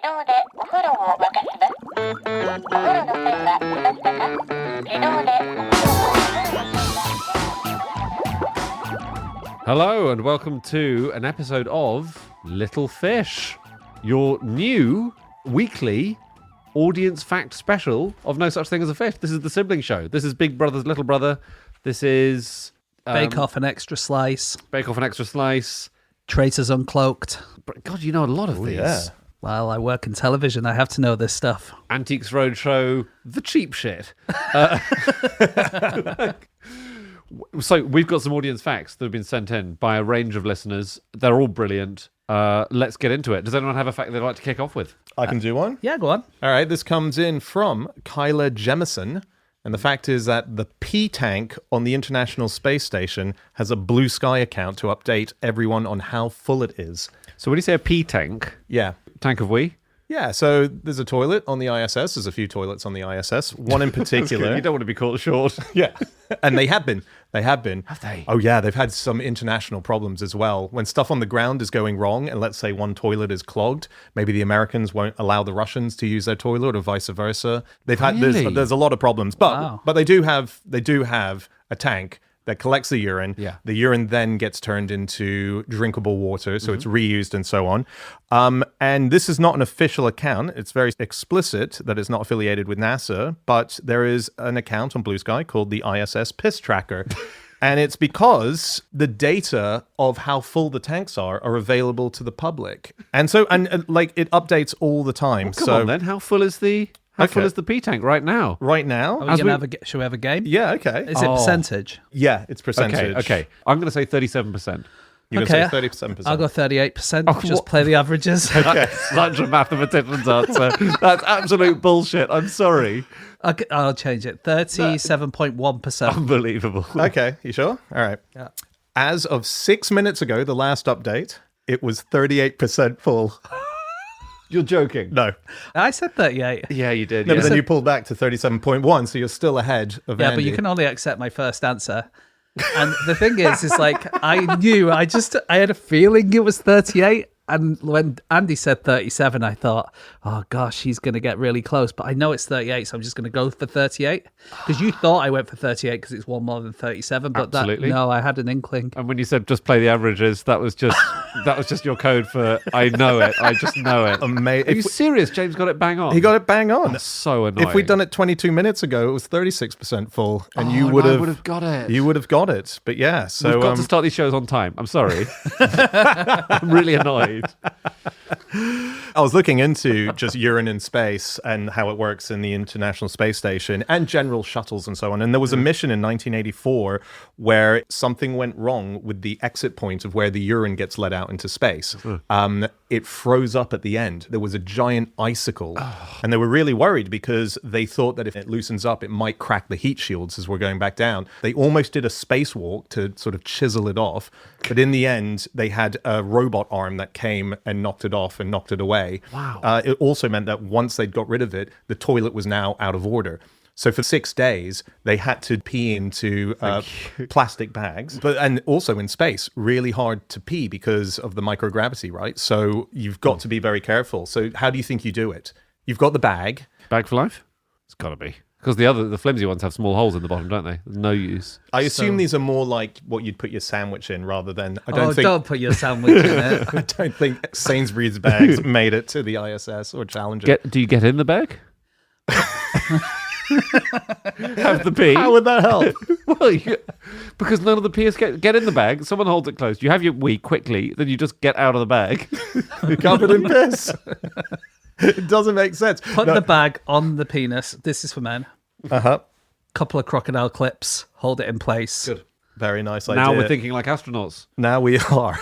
自動でお風呂を沸かすお風呂の線が来ましたか自動でお風呂を沸かす Hello and welcome to an episode of Little Fish, your new weekly audience fact special of No Such Thing as a Fish. This is the sibling show. This is Big Brother's Little Brother. This is... Bake Off an Extra Slice. Bake Off an Extra Slice. Traitors Uncloaked. God, you know a lot of these. Yeah. Well, I work in television. I have to know this stuff. Antiques Roadshow, the cheap shit. So we've got some audience facts that have been sent in by a range of listeners. They're all brilliant. Let's get into it. Does anyone have a fact they'd like to kick off with? I can do one. Yeah, go on. All right, this comes in from Kyla Jemison. And the fact is that the P tank on the International Space Station has a Blue Sky account to update everyone on how full it is. So when you say a P tank, Yeah. tank of wee? Yeah, so there's a toilet on the ISS. There's a few toilets on the ISS. One in particular. You don't want to be caught short. Yeah. And they have been. Have they? Oh, yeah. They've had some international problems as well. When stuff on the ground is going wrong, and let's say one toilet is clogged, maybe the Americans won't allow the Russians to use their toilet or vice versa. They've had Really? there's a lot of problems. But Wow. but they do have a tank that collects the urine. Yeah. The urine then gets turned into drinkable water, so it's reused and so on. And this is not an official account. It's very explicit that it's not affiliated with NASA, but there is an account on Blue Sky called the ISS Piss Tracker. And it's because the data of how full the tanks are available to the public. And so, like, it updates all the time. Come so on then. How full is the P tank right now? right now, Are we gonna should we have a game? yeah, okay. Is it percentage? Yeah, it's percentage. Okay. I'm going to say 37%. You're Okay. going to say 37%. I'll go 38%. Oh, Just what? play the averages. Such a mathematician's answer. That's absolute bullshit. I'm sorry. Okay, I'll change it. 37.1%. Unbelievable. Okay, you sure? All right. Yeah. As of 6 minutes ago, the last update, it was 38% full. You're joking. No. I said 38. Yeah, you did. No, yeah. but then you pulled back to 37.1, so you're still ahead of Yeah, Andy. but you can only accept my first answer. And the thing is like, I had a feeling it was 38. And when Andy said 37, I thought, oh gosh, he's going to get really close. But I know it's 38, so I'm just going to go for 38. Because you thought I went for 38 because it's one more than 37. But Absolutely. no, I had an inkling. And when you said just play the averages, that was just your code for I know it. I just know it. Are you serious? James got it bang on. He got it bang on. That's so annoying. If we'd done it 22 minutes ago, it was 36% full, and you and would I have would've got it. You would have got it. But yeah, so We've got to start these shows on time. I'm sorry. I'm really annoyed. I was looking into just urine in space and how it works in the International Space Station and general shuttles and so on. And there was a mission in 1984 where something went wrong with the exit point of where the urine gets let out into space. It froze up at the end. There was a giant icicle. And they were really worried because they thought that if it loosens up, it might crack the heat shields as we're going back down. They almost did a spacewalk to sort of chisel it off. But in the end, they had a robot arm that came and knocked it off and knocked it away. Wow. It also meant that once they'd got rid of it, the toilet was now out of order. So for 6 days, they had to pee into plastic bags. And also in space, really hard to pee because of the microgravity, right? So you've got to be very careful. So how do you think you do it? You've got the bag. Bag for life? It's got to be. Because the flimsy ones have small holes in the bottom, don't they? There's no use. I assume these are more like what you'd put your sandwich in rather than... Don't put your sandwich in it. I don't think Sainsbury's bags made it to the ISS or Challenger. Do you get in the bag? Have the pee? How would that help? Well, because none of the peers get in the bag. Someone holds it closed. You have your wee quickly, then you just get out of the bag. You're covered in piss. It doesn't make sense. Put the bag on the penis. This is for men. Uh-huh. Couple of crocodile clips. Hold it in place. Good. Very nice idea. Now we're thinking like astronauts. Now we are.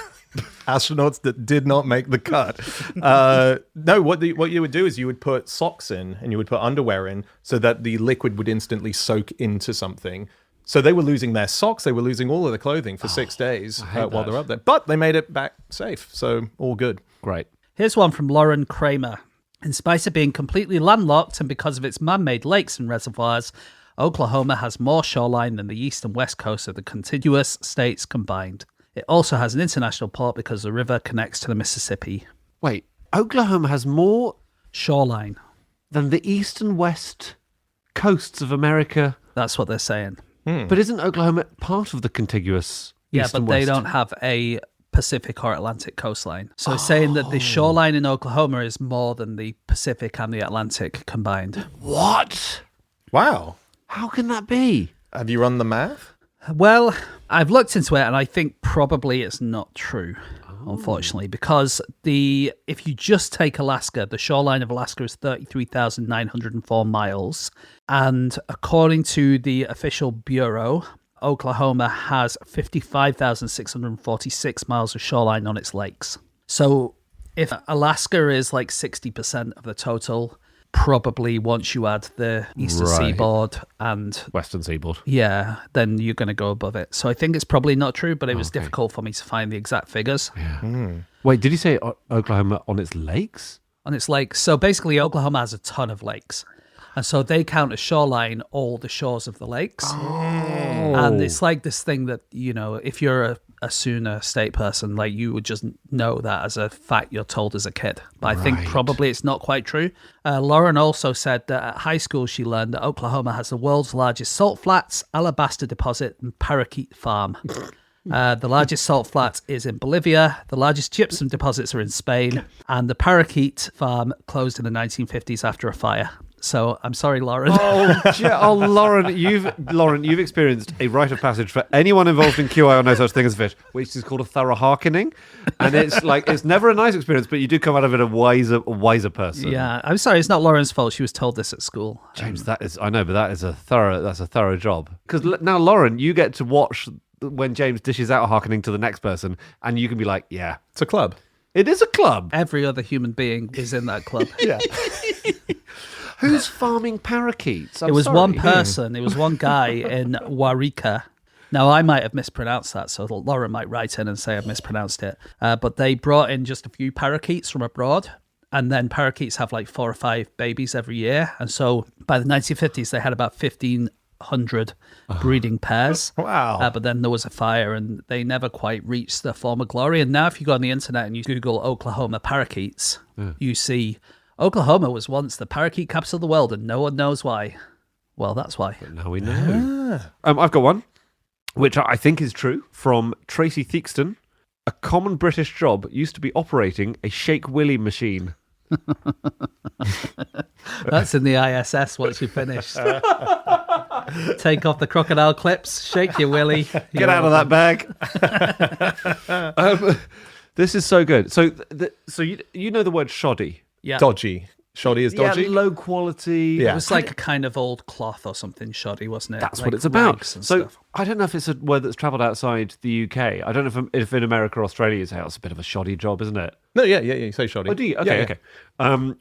Astronauts that did not make the cut. No, what you would do is you would put socks in and you would put underwear in so that the liquid would instantly soak into something. So they were losing their socks. They were losing all of the clothing for 6 days while they're up there. But they made it back safe. So all good. Great. Here's one from Lauren Kramer. In spite of being completely landlocked and because of its man-made lakes and reservoirs, Oklahoma has more shoreline than the east and west coast of the contiguous states combined. It also has an international port because the river connects to the Mississippi. Wait, Oklahoma has more shoreline. Then the east and west coasts of America. That's what they're saying. But isn't Oklahoma part of the contiguous Yeah, east but and they west? don't have a Pacific or Atlantic coastline. So it's saying that the shoreline in Oklahoma is more than the Pacific and the Atlantic combined. What? Wow. How can that be? Have you run the math? Well, I've looked into it and I think probably it's not true, unfortunately, because if you just take Alaska, the shoreline of Alaska is 33,904 miles. And according to the official bureau, Oklahoma has 55,646 miles of shoreline on its lakes. So if Alaska is like 60% of the total, probably once you add the eastern Right. seaboard and Western seaboard. yeah, then you're going to go above it. So I think it's probably not true, but it was difficult for me to find the exact figures Wait, did you say Oklahoma on its lakes? on its lakes. So basically, Oklahoma has a ton of lakes. And so they count as shoreline all the shores of the lakes. And it's like this thing that, if you're a Sooner State person, like you would just know that as a fact you're told as a kid. But I think probably it's not quite true. Lauren also said that at high school she learned that Oklahoma has the world's largest salt flats, alabaster deposit, and parakeet farm. The largest salt flat is in Bolivia. The largest gypsum deposits are in Spain. And the parakeet farm closed in the 1950s after a fire. So I'm sorry, Lauren. Lauren, you've experienced a rite of passage for anyone involved in QI or no such thing as fish, which is called a thorough Harkin'ing, and it's never a nice experience, but you do come out of it a wiser person. Yeah, I'm sorry. It's not Lauren's fault. She was told this at school. James, that's a thorough job. Because now, Lauren, you get to watch when James dishes out a Harkin'ing to the next person, and you can be like, yeah, It's a club. it is a club. Every other human being is in that club. Yeah. Who's farming parakeets? It was one person. It was one guy in Waurika. Now, I might have mispronounced that, so Lauren might write in and say I've mispronounced it. But they brought in just a few parakeets from abroad, and then parakeets have like 4 or 5 babies every year. And so by the 1950s, they had about 1,500 breeding pairs. Wow. But then there was a fire, and they never quite reached their former glory. And now if you go on the internet and you Google Oklahoma parakeets, you see Oklahoma was once the parakeet capital of the world, and no one knows why. Well, that's why. But now we know. I've got one, which I think is true, from Tracy Theakston. A common British job used to be operating a Shake Willy machine. That's in the ISS once you finished. Take off the crocodile clips, shake your willy. Get out of that bag. This is so good. So, you know the word shoddy. Yeah. Dodgy. Shoddy is dodgy. Yeah, low quality. Yeah. It was like a kind of old cloth or something shoddy, wasn't it? That's Like what it's about. rags and So stuff. I don't know if it's a word that's travelled outside the UK. I don't know if in America or Australia you say, it's a bit of a shoddy job, isn't it? No, yeah. You say shoddy. Oh, do you? Okay, Yeah, okay.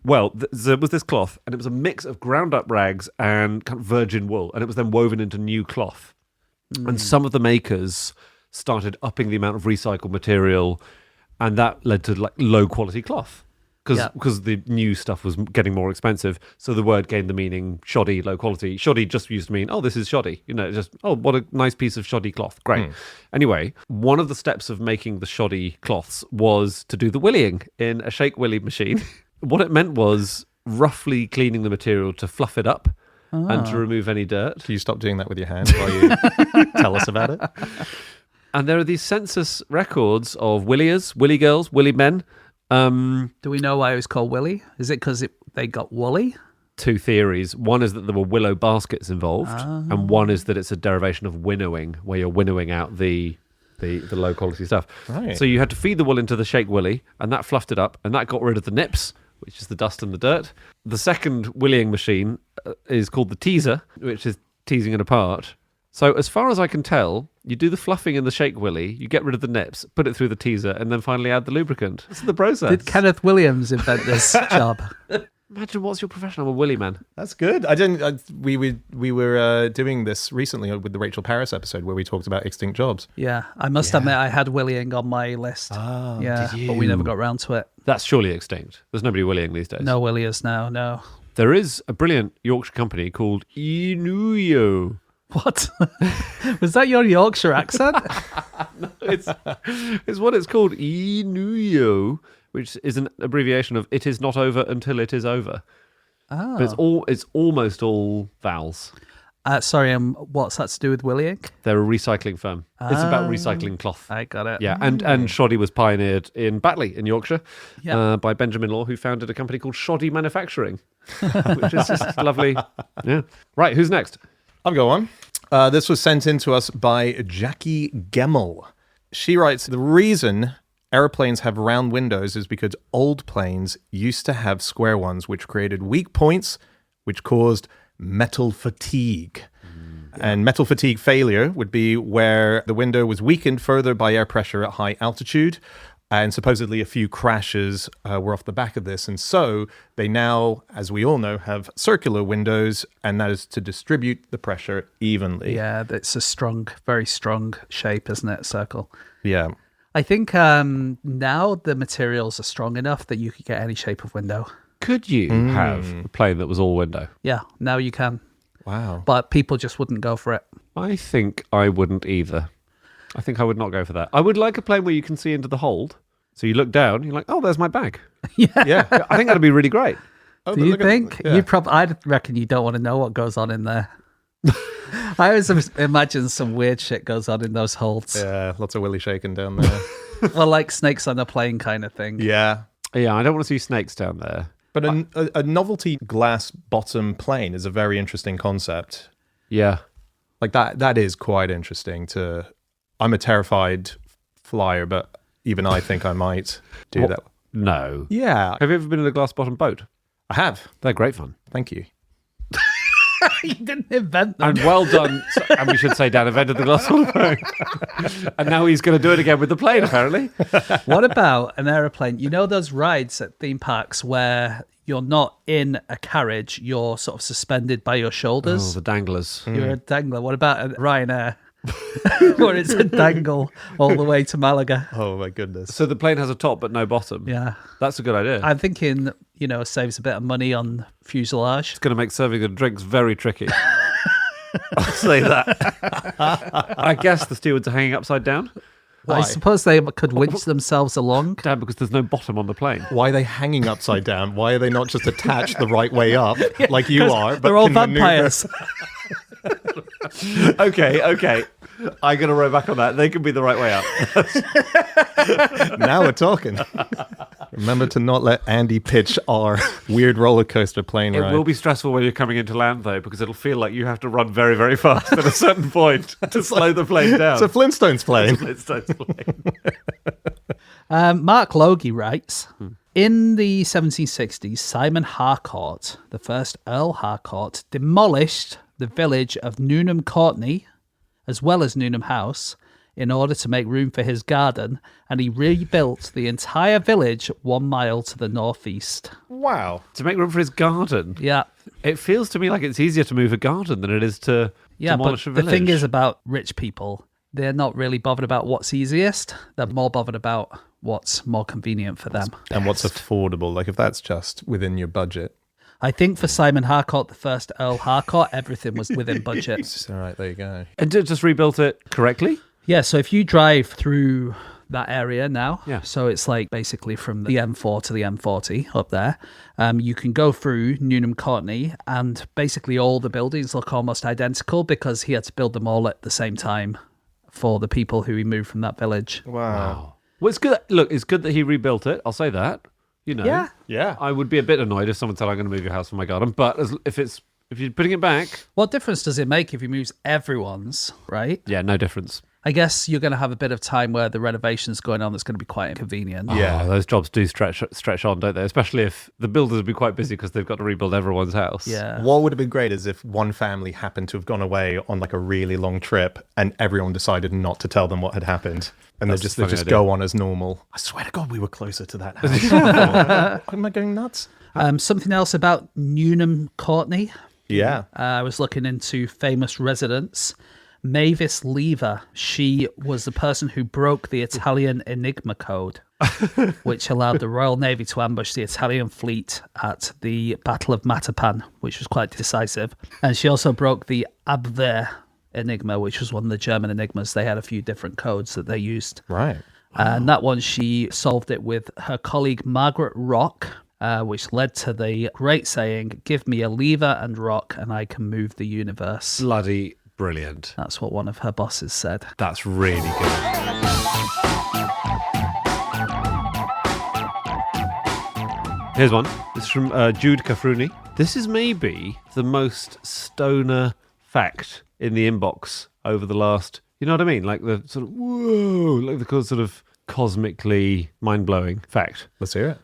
Well, there was this cloth, and it was a mix of ground up rags and kind of virgin wool, and it was then woven into new cloth. And some of the makers started upping the amount of recycled material, and that led to like low quality cloth. Because the new stuff was getting more expensive, so the word gained the meaning shoddy, low quality. Shoddy just used to mean, this is shoddy. What a nice piece of shoddy cloth. Great. Anyway, one of the steps of making the shoddy cloths was to do the willying in a Shake Willy machine. What it meant was roughly cleaning the material to fluff it up and to remove any dirt. Can you stop doing that with your hands while you tell us about it? And there are these census records of williers, willy girls, willy men. Do we know why it was called Willy? Is it because they got woolly? 2 theories. One is that there were willow baskets involved, and one is that it's a derivation of winnowing, where you're winnowing out the low quality stuff. Right. So you had to feed the wool into the Shake Willy, and that fluffed it up, and that got rid of the nips, which is the dust and the dirt. The second willying machine is called the teaser, which is teasing it apart. So as far as I can tell, you do the fluffing in the Shake Willy, you get rid of the nips, put it through the teaser, and then finally add the lubricant. This is the process. Did Kenneth Williams invent this job? Imagine what's your profession? I'm a willy man. That's good. I didn't. We were doing this recently with the Rachel Paris episode where we talked about extinct jobs. Yeah, I must admit I had willying on my list. Yeah, did but we never you? got round to it. That's surely extinct. There's nobody willying these days. No williers now, no. There is a brilliant Yorkshire company called Inuyo. What? Was that your Yorkshire accent? It's what it's called, Inuyo, which is an abbreviation of "It is not over until it is over." Oh. But it's almost all vowels. Sorry, what's that to do with Willy Ink? They're a recycling firm. It's about recycling cloth. I got it. Yeah, and shoddy was pioneered in Batley in Yorkshire by Benjamin Law, who founded a company called Shoddy Manufacturing, which is just lovely. Yeah. Right, who's next? I'll go on. This was sent in to us by Jackie Gemmel. She writes, the reason aeroplanes have round windows is because old planes used to have square ones, which created weak points, which caused metal fatigue. And metal fatigue failure would be where the window was weakened further by air pressure at high altitude. And supposedly a few crashes were off the back of this. And so they now, as we all know, have circular windows, and that is to distribute the pressure evenly. Yeah, it's a strong, very strong shape, isn't it? Circle. Yeah. I think now the materials are strong enough that you could get any shape of window. Could you have a plane that was all window? Yeah, now you can. Wow. But people just wouldn't go for it. I think I wouldn't either. I think I would not go for that. I would like a plane where you can see into the hold. So you look down, you're like, oh, there's my bag. Yeah. I think that'd be really great. Do you think? I reckon you don't want to know what goes on in there. I always imagine some weird shit goes on in those holds. Yeah, lots of willy shaking down there. Well, like snakes on a plane kind of thing. Yeah. Yeah, I don't want to see snakes down there. But a novelty glass bottom plane is a very interesting concept. Yeah. Like that is quite interesting to... I'm a terrified flyer, but even I think I might do that. No. Yeah. Have you ever been in a glass bottom boat? I have. They're great fun. Thank you. You didn't invent them. And well done. And we should say Dan invented the glass bottom boat. And now he's going to do it again with the plane, apparently. What about an aeroplane? You know those rides at theme parks where you're not in a carriage, you're sort of suspended by your Oh, shoulders? the danglers. You're a dangler. What about a Ryanair? Where it's a dangle all the way to Malaga. Oh, my goodness. So the plane has a top but no bottom. Yeah. That's a good idea. I'm thinking, saves a bit of money on fuselage. It's going to make serving the drinks very tricky. I'll say that. I guess the stewards are hanging upside down. I suppose they could winch themselves along. Dan, because there's no bottom on the plane. Why are they hanging upside down? Why are they not just attached the right way up like you are? But They're all can maneuver- vampires. Okay. I'm going to row back on that. They can be the right way up. Now we're talking. Remember to not let Andy pitch our weird roller coaster plane It ride. will be stressful when you're coming into land, though, because it'll feel like you have to run very, very fast at a certain point to slow the plane down. It's a Flintstones plane. It's a plane. Mark Logie writes, in the 1760s, Simon Harcourt, the first Earl Harcourt, demolished the village of Newnham Courtney, as well as Newnham House, in order to make room for his garden, and he rebuilt the entire village 1 mile to the northeast. Wow. To make room for his garden. Yeah. It feels to me like it's easier to move a garden than it is to demolish but a village. the thing is about rich people, they're not really bothered about what's easiest. They're more bothered about what's more convenient for them. And what's affordable? Like if that's just within your budget. I think for Simon Harcourt, the first Earl Harcourt, everything was within budget. All right, there you go. And just rebuilt it correctly? Yeah, so if you drive through that area now, Yeah. so it's like basically from the M4 to the M40 up there, you can go through Newnham Courtney, and basically all the buildings look almost identical because he had to build them all at the same time for the people who he moved from that village. Wow. Well, it's good. Look, it's good that he rebuilt it. I'll say that. Yeah. Yeah. I would be a bit annoyed if someone said, I'm going to move your house from my garden. But if you're putting it back... What difference does it make if he moves everyone's, right? Yeah, no difference. I guess you're going to have a bit of time where the renovation's going on that's going to be quite inconvenient. Yeah. Oh, those jobs do stretch on, don't they? Especially if the builders would be quite busy because they've got to rebuild everyone's house. Yeah. What would have been great is if one family happened to have gone away on like a really long trip and everyone decided not to tell them what had happened. And That's they a funny just idea. go on as normal. I swear to God, we were closer to that house. Am I going nuts? Something else about Newnham Courtney. Yeah. I was looking into famous residents. Mavis Lever, she was the person who broke the Italian Enigma code, which allowed the Royal Navy to ambush the Italian fleet at the Battle of Matapan, which was quite decisive. And she also broke the Abwehr Enigma, which was one of the German enigmas. They had a few different codes that they used. Right. And that one, she solved it with her colleague Margaret Rock, which led to the great saying, "Give me a lever and rock and I can move the universe." Bloody brilliant. That's what one of her bosses said. That's really good. Here's one. This is from Jude Kafruni. This is maybe the most stoner fact in the inbox over the last, you know what I mean? Like the sort of, whoa, like the sort of cosmically mind-blowing fact. Let's hear it.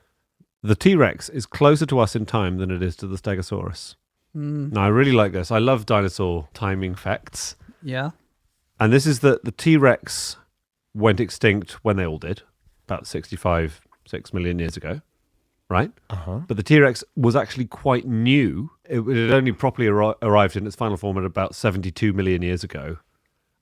The T-Rex is closer to us in time than it is to the Stegosaurus. Now, I really like this. I love dinosaur timing facts. Yeah. And this is that the T-Rex went extinct when they all did, about 6 million years ago. Right? But the T-Rex was actually quite new. It had only properly arrived in its final form at about 72 million years ago.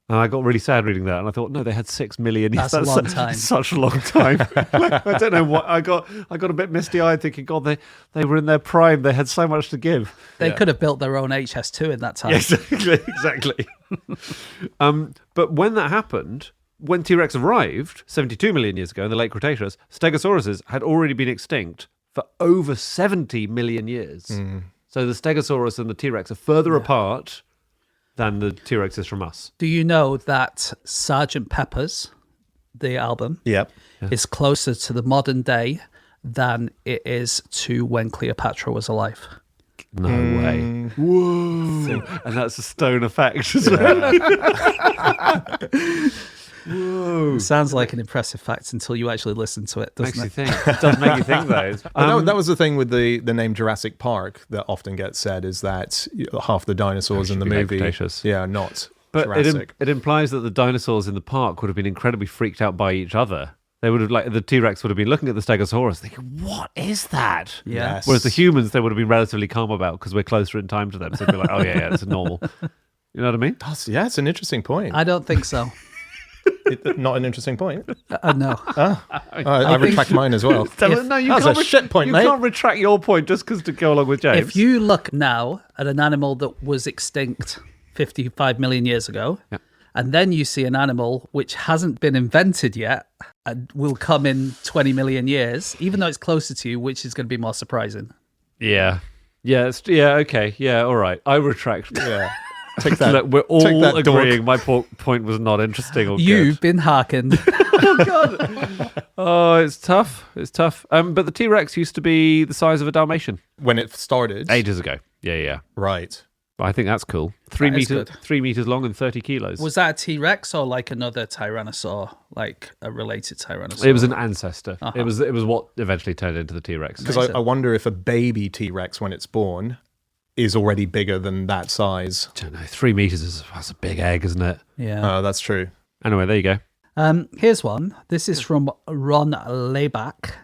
And I got really sad reading that. And I thought, no, they had 6 million years. That's a long time. Such a long time. I don't know what. I got a bit misty-eyed thinking, God, they were in their prime. They had so much to give. They could have built their own HS2 in that time. Yes, exactly. But when that happened, when T-Rex arrived 72 million years ago in the late Cretaceous, Stegosauruses had already been extinct for over 70 million years. So the Stegosaurus and the T-Rex are further apart than the T-Rex is from us. Do you know that Sgt. Pepper's, the album, is closer to the modern day than it is to when Cleopatra was alive? No way. Whoa. And that's a stoner fact as well. Whoa. Sounds like an impressive fact until you actually listen to it, doesn't Makes you it? think. It does make you think, though. That was the thing with the name Jurassic Park that often gets said, is that half the dinosaurs in the movie not But Jurassic. it implies that the dinosaurs in the park would have been incredibly freaked out by each other. They would have, like, the T-Rex would have been looking at the Stegosaurus thinking, what is that? Yeah. Yes. Whereas the humans, they would have been relatively calm about because we're closer in time to them. So they'd be like, oh, yeah, it's normal. You know what I mean? Yeah, it's an interesting point. I don't think so. Not an interesting point. No. I retract mine as well. No, you That's can't a shit point, you mate. can't retract your point just because to go along with James. If you look now at an animal that was extinct 55 million years ago, and then you see an animal which hasn't been invented yet and will come in 20 million years, even though it's closer to you, which is going to be more surprising? Yeah. Yeah, okay. Yeah, all right. I retract. Yeah. Take that. Look, we're all that, agreeing my point was not interesting or You've good. been Harkin'd. Oh, God. Oh, it's tough. It's tough. But the T-Rex used to be the size of a Dalmatian. When it started. Ages ago. Yeah. Right. But I think that's cool. 3 That is meters, good. 3 meters long and 30 kilos. Was that a T-Rex or like another Tyrannosaur, like a related Tyrannosaur? It was an ancestor. It was what eventually turned into the T-Rex. Because I wonder if a baby T-Rex, when it's born, is already bigger than that size. I don't know. 3 meters that's a big egg, isn't it? Yeah. That's true. Anyway, there you go. Here's one. This is from Ron Layback.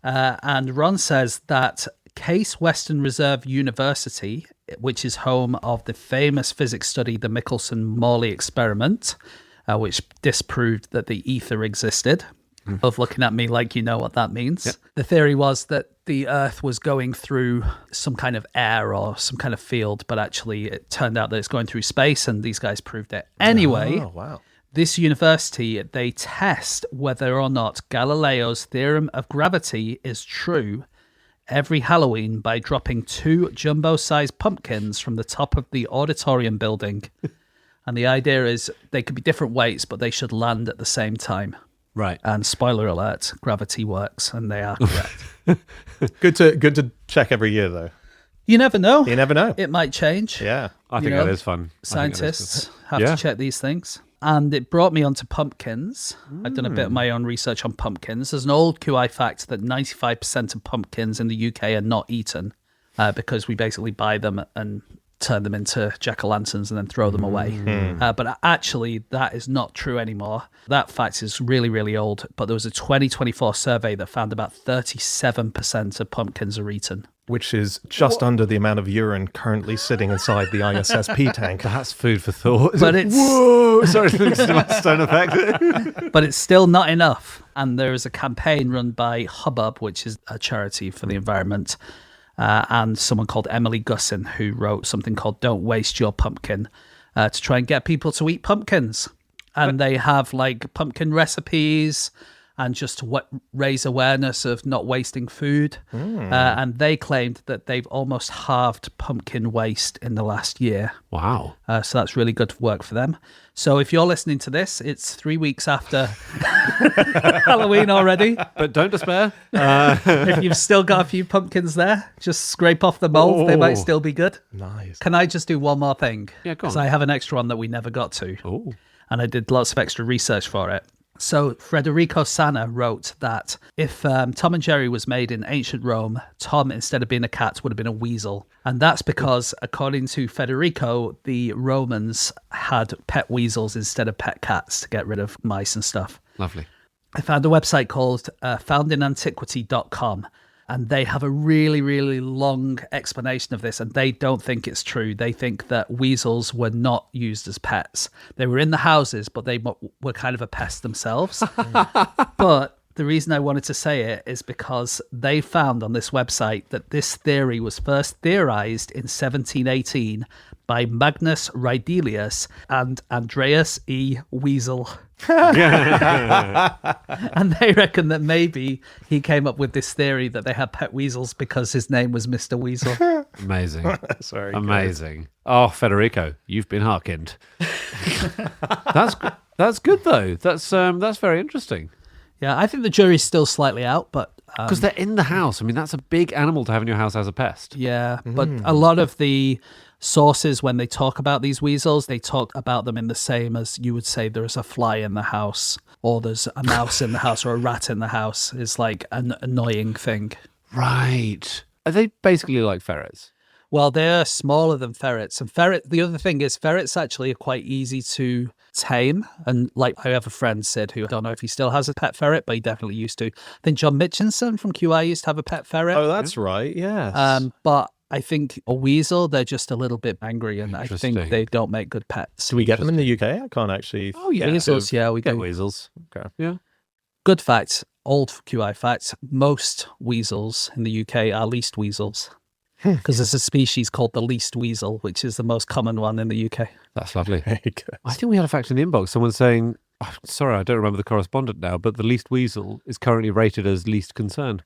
And Ron says that Case Western Reserve University, which is home of the famous physics study, the Michelson-Morley experiment, which disproved that the ether existed. Both looking at me like you know what that means. Yep. The theory was that the Earth was going through some kind of air or some kind of field, but actually it turned out that it's going through space, and these guys proved it. Anyway, wow. This university, they test whether or not Galileo's theorem of gravity is true every Halloween by dropping 2 jumbo-sized pumpkins from the top of the auditorium building. And the idea is they could be different weights, but they should land at the same time. Right. And spoiler alert, gravity works, and they are correct. Good to check every year, though. You never know. You never know. It might change. Yeah. I think that is fun. Scientists have to check these things. And it brought me onto pumpkins. I've done a bit of my own research on pumpkins. There's an old QI fact that 95% of pumpkins in the UK are not eaten because we basically buy them and turn them into jack-o'-lanterns and then throw them away. But actually, that is not true anymore. That fact is really, really old. But there was a 2024 survey that found about 37% of pumpkins are eaten. Which is just under the amount of urine currently sitting inside the ISSP tank. That's food for thought. But it's Whoa! Sorry, it's my stone effect. but it's still not enough. And there is a campaign run by Hubbub, which is a charity for the environment, and someone called Emily Gussin, who wrote something called Don't Waste Your Pumpkin, to try and get people to eat pumpkins. and they have like pumpkin recipes and just to raise awareness of not wasting food. And they claimed that they've almost halved pumpkin waste in the last year. Wow. So that's really good work for them. So if you're listening to this, it's 3 weeks after Halloween already. But don't despair. If you've still got a few pumpkins there, just scrape off the mold. They might still be good. Nice. Can I just do one more thing? Yeah, go on. Because I have an extra one that we never got to. Oh. And I did lots of extra research for it. So Federico Sana wrote that if Tom and Jerry was made in ancient Rome, Tom, instead of being a cat, would have been a weasel. And that's because, according to Federico, the Romans had pet weasels instead of pet cats to get rid of mice and stuff. Lovely. I found a website called foundinantiquity.com, and they have a really, really long explanation of this, and they don't think it's true. They think that weasels were not used as pets. They were in the houses, but they were kind of a pest themselves. But the reason I wanted to say it is because they found on this website that this theory was first theorized in 1718 by Magnus Rydelius and Andreas E. Weasel. And they reckon that maybe he came up with this theory that they had pet weasels because his name was Mr. Weasel. Amazing. Sorry. Amazing. Oh, Federico, you've been Harkin'd. That's good though. That's very interesting. Yeah, I think the jury's still slightly out, but Because they're in the house. I mean, that's a big animal to have in your house as a pest. yeah, but a lot of the sources, when they talk about these weasels, they talk about them in the same as you would say there's a fly in the house, or there's a mouse in the house, or a rat in the house. Is like an annoying thing. Right. Are they basically like ferrets? Well, they're smaller than ferrets. And the other thing is ferrets actually are quite easy to tame. And like I have a friend, Sid, who I don't know if he still has a pet ferret, but he definitely used to. I think John Mitchinson from QI used to have a pet ferret. Oh, that's right. Yes. But I think a weasel, they're just a little bit angry, and I think Interesting. they don't make good pets. Do we get them in the UK? I can't actually. Oh, yeah. Weasels, yeah, we Get do. weasels. Okay. Yeah. Good fact, old QI fact, most weasels in the UK are least weasels. Because there's a species called the least weasel, which is the most common one in the UK. That's lovely. Very good. I think we had a fact in the inbox. Someone saying, oh, sorry, I don't remember the correspondent now, but the least weasel is currently rated as least concern,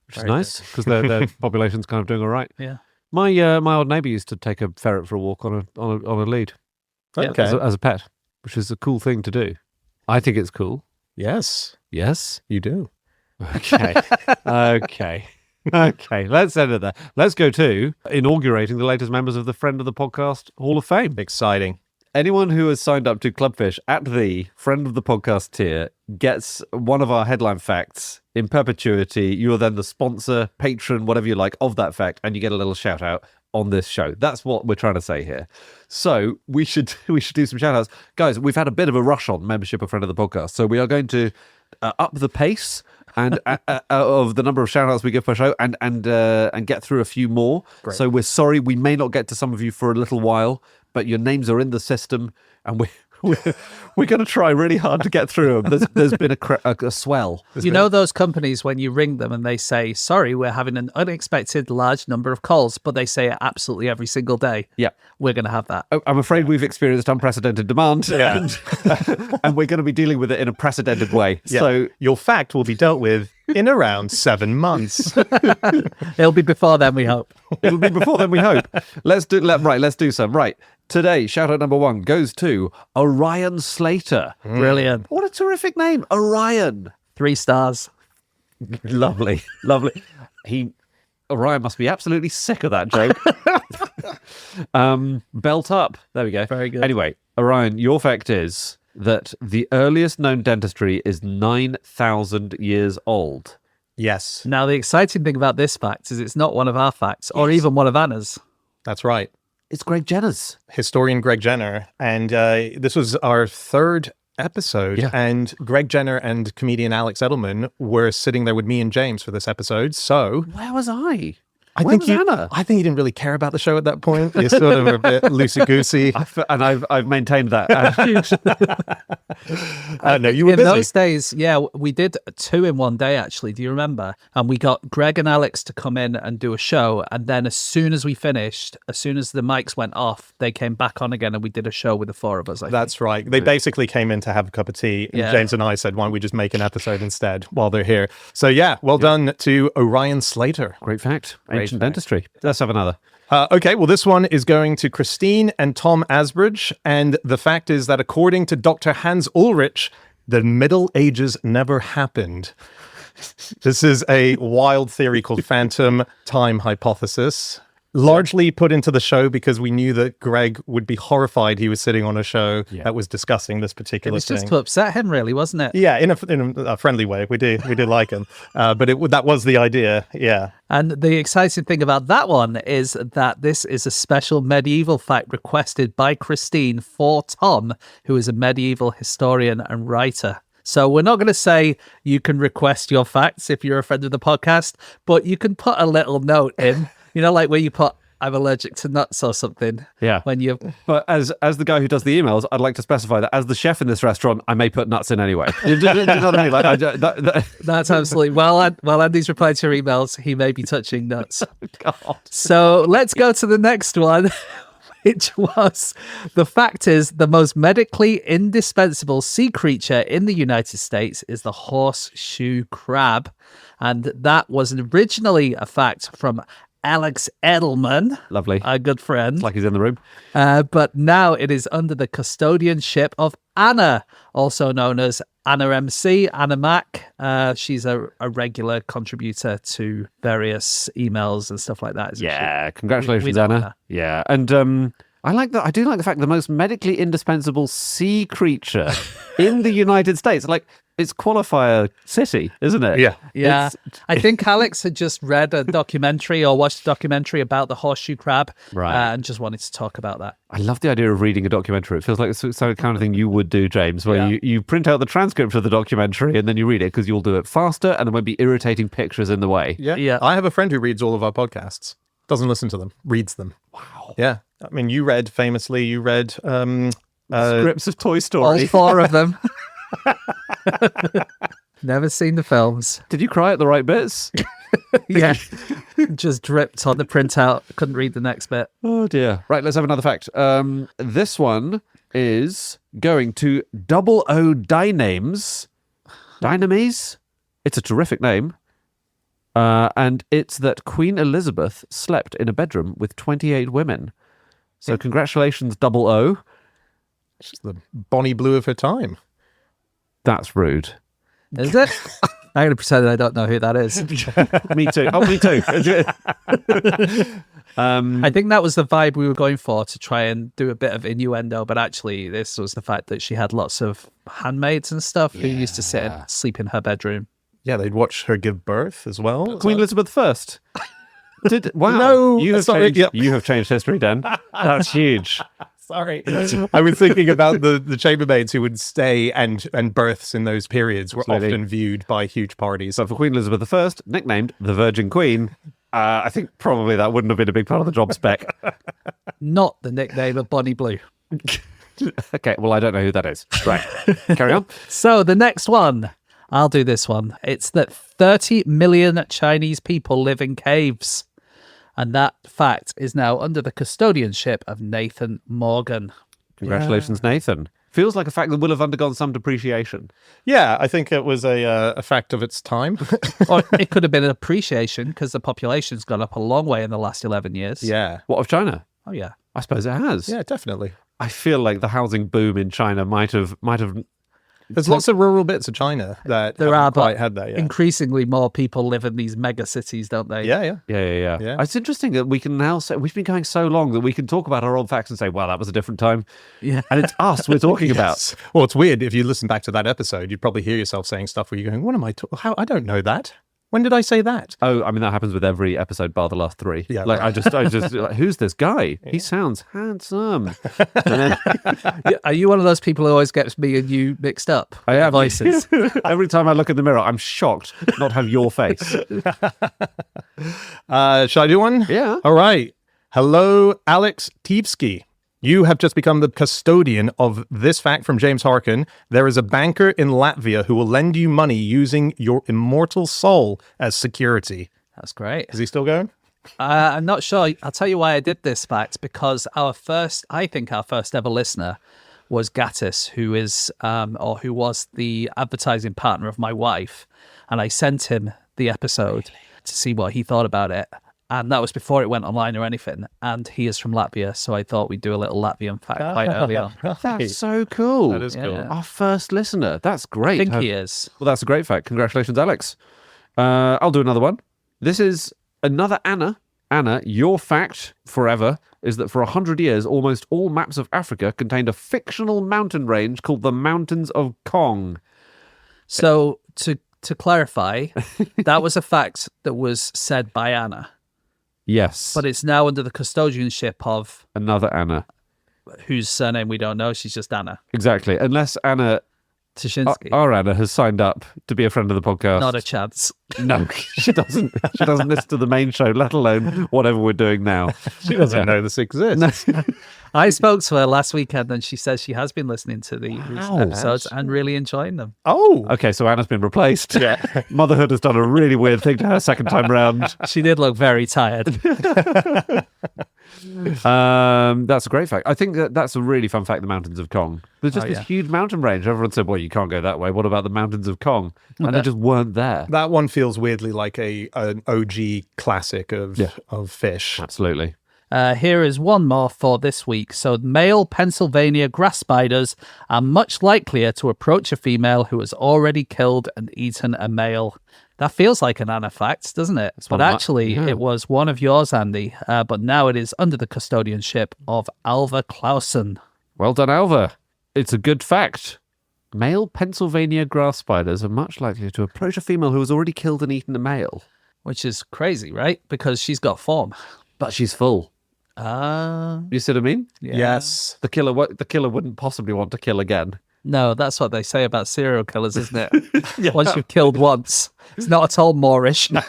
which is Very nice because their population's kind of doing all right. Yeah. My old neighbour used to take a ferret for a walk on a lead Okay. as a pet, which is a cool thing to do. I think it's cool. Yes, Yes. you do. Okay. Okay. Let's end it there. Let's go to inaugurating the latest members of the Friend of the Podcast Hall of Fame. Exciting. Anyone who has signed up to Clubfish at the Friend of the Podcast tier gets one of our headline facts in perpetuity. You are then the sponsor, patron, whatever you like, of that fact, and you get a little shout out on this show. That's what we're trying to say here. So we should do some shout outs. Guys, we've had a bit of a rush on membership of Friend of the Podcast. So we are going to up the pace and of the number of shout outs we give per show and get through a few more. Great. So we're sorry we may not get to some of you for a little while, but your names are in the system and we're going to try really hard to get through them. There's been a swell. You know those companies when you ring them and they say, sorry, we're having an unexpected large number of calls, but they say it absolutely every single day. Yeah. We're going to have that. I'm afraid we've experienced unprecedented demand, Yeah. and we're going to be dealing with it in a precedented way. Yeah. So Your fact will be dealt with in around 7 months. It'll be before then, we hope. it'll be before then, we hope. Let's do some. Right. Today, shout out number 1 goes to Orion Slater. Brilliant. What a terrific name. Orion. 3 stars. Lovely. Orion must be absolutely sick of that joke. Belt up. There we go. Very good. Anyway, Orion, your fact is that the earliest known dentistry is 9,000 years old. Yes, Now, the exciting thing about this fact is it's not one of our facts or even one of Anna's. that's right. It's Greg Jenner's. Historian Greg Jenner. And this was our 3rd episode. Yeah. And Greg Jenner and comedian Alex Edelman were sitting there with me and James for this episode. So Where was I? Where was Anna? I think you didn't really care about the show at that point. You're sort of a bit loosey-goosey. And I've maintained that. No, you were In busy. those days, yeah, we did 2 in one day, actually. Do you remember? And we got Greg and Alex to come in and do a show. And then as soon as we finished, as soon as the mics went off, they came back on again and we did a show with the 4 of us. That's right. They basically came in to have a cup of tea. And Yeah. James and I said, why don't we just make an episode instead while they're here? So yeah, well done to Orion Slater. Great fact. Ancient fact. dentistry. Let's have another. Okay, well, this one is going to Christine and Tom Asbridge. And the fact is that according to Dr. Hans Ulrich, the Middle Ages never happened. This is a wild theory called phantom time hypothesis. Largely put into the show because we knew that Greg would be horrified he was sitting on a show that was discussing this It particular was thing. just to upset him, really, wasn't it? Yeah, in a friendly way. We do like him. But that was the idea. Yeah. And the exciting thing about that one is that this is a special medieval fact requested by Christine for Tom, who is a medieval historian and writer. So we're not going to say you can request your facts if you're a friend of the podcast, but you can put a little note in, like where you put, I'm allergic to nuts or something. Yeah. When you But as the guy who does the emails, I'd like to specify that as the chef in this restaurant, I may put nuts in anyway. Do you know what I mean? Like, That's absolutely while Andy's replied to your emails, he may be touching nuts. God. So let's go to the next one, which was the fact is the most medically indispensable sea creature in the United States is the horseshoe crab. And that was originally a fact from Alex Edelman, Lovely. a good friend. It's like he's in the room. But now it is under the custodianship of Anna, also known as Anna MC, Anna Mac. She's a regular contributor to various emails and stuff like that. isn't she? Yeah. Congratulations, We know Anna. her. Yeah. And I like that. I do like the fact the most medically indispensable sea creature in the United States. Like, it's qualifier city, isn't it? Yeah. Yeah, It's- I think Alex had just read a documentary or watched a documentary about the horseshoe crab, Right. and just wanted to talk about that. I love the idea of reading a documentary. It feels like it's the kind of thing you would do, James, where Yeah. you print out the transcript of the documentary and then you read it because you'll do it faster and there won't be irritating pictures in the way. Yeah. I have a friend who reads all of our podcasts. Doesn't listen to them. Reads them. Wow. Yeah. I mean, you read Scripts of Toy All Story. 4 of them. Never seen the films. Did you cry at the right bits? Yeah, just dripped on the printout. Couldn't read the next bit. Oh dear. Right, let's have another fact. This one is going to Double O Dynames. Dynames? It's a terrific name. And it's that Queen Elizabeth slept in a bedroom with 28 women. So congratulations, Double O. She's the Bonnie Blue of her time. That's rude. Is it? I'm going to pretend that I don't know who that is. Me too. Oh, me too. I think that was the vibe we were going for, to try and do a bit of innuendo, but actually this was the fact that she had lots of handmaids and stuff who used to sit and sleep in her bedroom. Yeah, they'd watch her give birth as well. Queen Elizabeth I. Wow. No, you have that's not it. changed. Yep. You have changed history, Dan. That's huge. Sorry. I was thinking about the chambermaids who would stay and births in those periods were Absolutely. often viewed by huge parties. So for Queen Elizabeth I, nicknamed the Virgin Queen, I think probably that wouldn't have been a big part of the job spec. Not the nickname of Bonnie Blue. Okay, well, I don't know who that is. Right, carry on. So the next one, I'll do this one. It's that 30 million Chinese people live in caves. And that fact is now under the custodianship of Nathan Morgan. Congratulations, Nathan. Feels like a fact that will have undergone some depreciation. Yeah, I think it was a fact of its time. Or it could have been an appreciation because the population's gone up a long way in the last 11 years. Yeah. What of China? Oh, yeah. I suppose it has. Yeah, definitely. I feel like the housing boom in China might have. There's lots of rural bits of China that There haven't are, quite but had that yet. increasingly more people live in these mega cities, don't they? Yeah. Yeah. It's interesting that we can now say we've been going so long that we can talk about our old facts and say, "Well, that was a different time," Yeah. and it's us we're talking about. Yes. Well, it's weird. If you listen back to that episode, you'd probably hear yourself saying stuff where you're going, "What am I? How? I don't know that." When did I say that? Oh, I mean, that happens with every episode bar the last 3. Yeah, like, right. I just like, who's this guy? He sounds handsome. And then, Are you one of those people who always gets me and you mixed up? I am. Voices. Every time I look in the mirror, I'm shocked not to have your face. Shall I do one? Yeah. All right. Hello, Alex Tievsky. You have just become the custodian of this fact from James Harkin. There is a banker in Latvia who will lend you money using your immortal soul as security. That's great. Is he still going? I'm not sure. I'll tell you why I did this fact, because I think our first ever listener was Gattis, who is, or who was the advertising partner of my wife. And I sent him the episode to see what he thought about it. And that was before it went online or anything. And he is from Latvia, so I thought we'd do a little Latvian fact quite early on. That's so cool. That is cool. Yeah. Our first listener. That's great. I think he is. Well, that's a great fact. Congratulations, Alex. I'll do another one. This is another Anna. Anna, your fact forever is that for 100 years, almost all maps of Africa contained a fictional mountain range called the Mountains of Kong. So to clarify, that was a fact that was said by Anna, Yes. but it's now under the custodianship of Another Anna. whose surname we don't know. She's just Anna Exactly. Unless Anna, Tashinsky. our Anna, has signed up to be a friend of the podcast. Not a chance. No, she doesn't. She doesn't listen to the main show, let alone whatever we're doing now. She doesn't know this exists. I spoke to her last weekend and she says she has been listening to the recent episodes and really enjoying them. Oh. Okay, so Anna's been replaced. Yeah. Motherhood has done a really weird thing to her second time round. She did look very tired. That's a great fact. I think that's a really fun fact, the Mountains of Kong. There's just this huge mountain range. Everyone said, well, you can't go that way. What about the Mountains of Kong? And they just weren't there. That one feels weirdly like an OG classic of fish. Absolutely. Here is one more for this week. So male Pennsylvania grass spiders are much likelier to approach a female who has already killed and eaten a male. That feels like an Anna fact, doesn't it? But actually, it was one of yours, Andy. But now it is under the custodianship of Alva Clausen. Well done, Alva. It's a good fact. Male Pennsylvania grass spiders are much likelier to approach a female who has already killed and eaten a male. Which is crazy, right? Because she's got form. But she's full. You see what I mean? Yeah. Yes. The killer wouldn't possibly want to kill again. No, that's what they say about serial killers, isn't it? Once you've killed once, it's not at all Moorish. You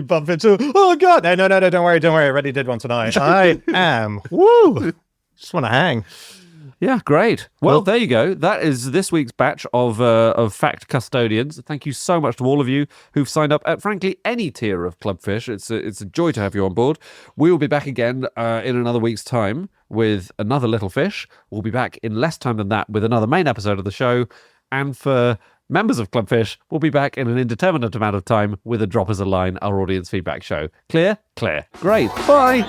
bump into, oh God, no, don't worry. I already did one tonight. I am, woo, just want to hang. Yeah, great. Well, there you go. That is this week's batch of fact custodians. Thank you so much to all of you who've signed up at, frankly, any tier of Clubfish. It's a joy to have you on board. We will be back again in another week's time with another Little Fish. We'll be back in less time than that with another main episode of the show. And for members of Clubfish, we'll be back in an indeterminate amount of time with a Drop Us a Line, our audience feedback show. Clear? Clear. Great. Bye.